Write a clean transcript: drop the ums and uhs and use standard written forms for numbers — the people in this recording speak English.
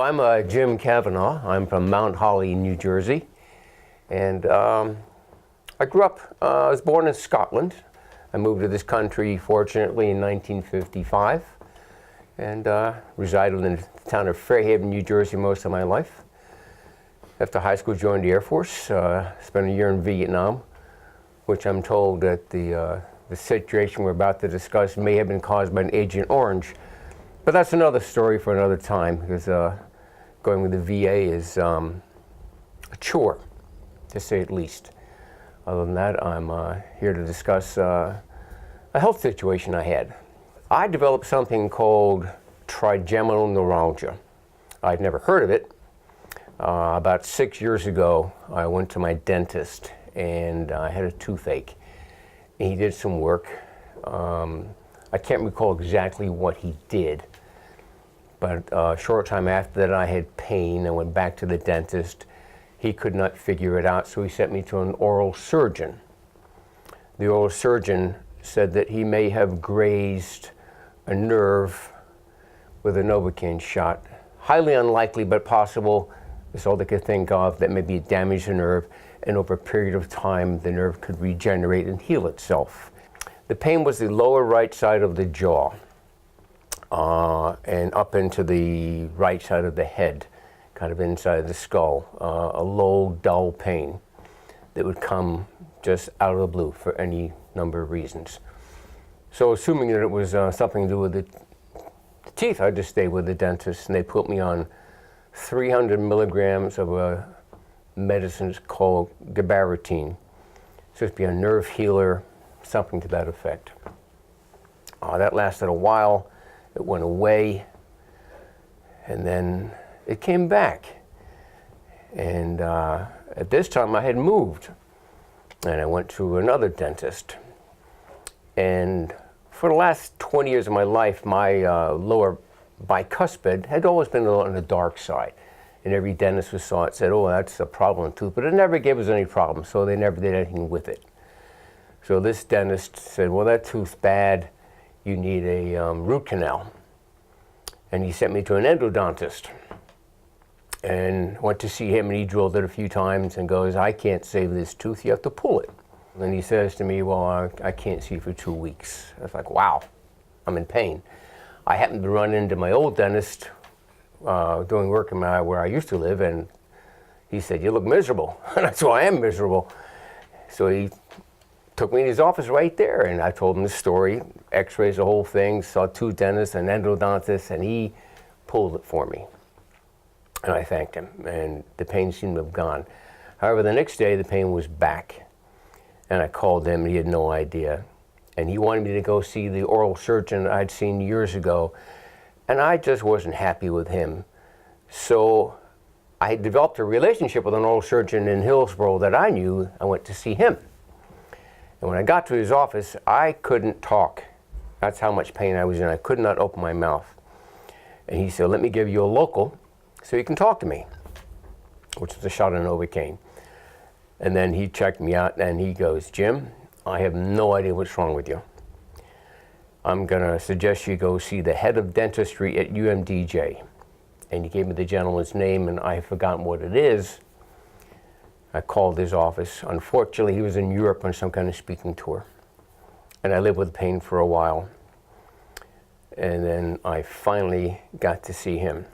I'm Jim Kavanagh. I'm from Mount Holly, New Jersey. And I was born in Scotland. I moved to this country, fortunately, in 1955, and resided in the town of Fairhaven, New Jersey most of my life. After high school, joined the Air Force, spent a year in Vietnam, which I'm told that the situation we're about to discuss may have been caused by an Agent Orange. But that's another story for another time, because going with the VA is a chore, to say at least. Other than that, I'm here to discuss a health situation I had. I developed something called trigeminal neuralgia. I'd never heard of it. About 6 years ago, I went to my dentist and I had a toothache. And he did some work. I can't recall exactly what he did, but a short time after that I had pain. I went back to the dentist. He could not figure it out, so he sent me to an oral surgeon. The oral surgeon said that he may have grazed a nerve with a Novocaine shot. Highly unlikely, but possible. That's all they could think of, that maybe it damaged the nerve, and over a period of time the nerve could regenerate and heal itself. The pain was the lower right side of the jaw and up into the right side of the head, kind of inside the skull. A low, dull pain that would come just out of the blue for any number of reasons. So assuming that it was something to do with the teeth, I just stayed with the dentist, and they put me on 300 milligrams of a medicine called gabaritine. It's supposed to be a nerve healer, something to that effect. That lasted a while. It went away, and then it came back. And at this time I had moved, and I went to another dentist. And for the last 20 years of my life, my lower bicuspid had always been a little on the dark side. And every dentist who saw it said, oh, that's a problem tooth, but it never gave us any problem, so they never did anything with it. So this dentist said, well, that tooth's bad, you need a root canal. And he sent me to an endodontist. And went to see him, and he drilled it a few times and goes, I can't save this tooth, you have to pull it. And he says to me, well, I can't see for 2 weeks. I was like, wow, I'm in pain. I happened to run into my old dentist doing work in where I used to live, and he said, you look miserable. And that's why I am miserable. So he took me in his office right there, and I told him the story, x-rays, the whole thing, saw 2 dentists, an endodontist, and he pulled it for me. And I thanked him, and the pain seemed to have gone. However, the next day the pain was back, and I called him, and he had no idea. And he wanted me to go see the oral surgeon I'd seen years ago, and I just wasn't happy with him. So I had developed a relationship with an oral surgeon in Hillsborough that I knew. I went to see him. And when I got to his office, I couldn't talk. That's how much pain I was in. I could not open my mouth. And he said, let me give you a local so you can talk to me, which was a shot of Novocaine. And then he checked me out, and he goes, Jim, I have no idea what's wrong with you. I'm going to suggest you go see the head of dentistry at UMDJ. And he gave me the gentleman's name, and I have forgotten what it is. I called his office. Unfortunately, he was in Europe on some kind of speaking tour. And I lived with pain for a while. And then I finally got to see him.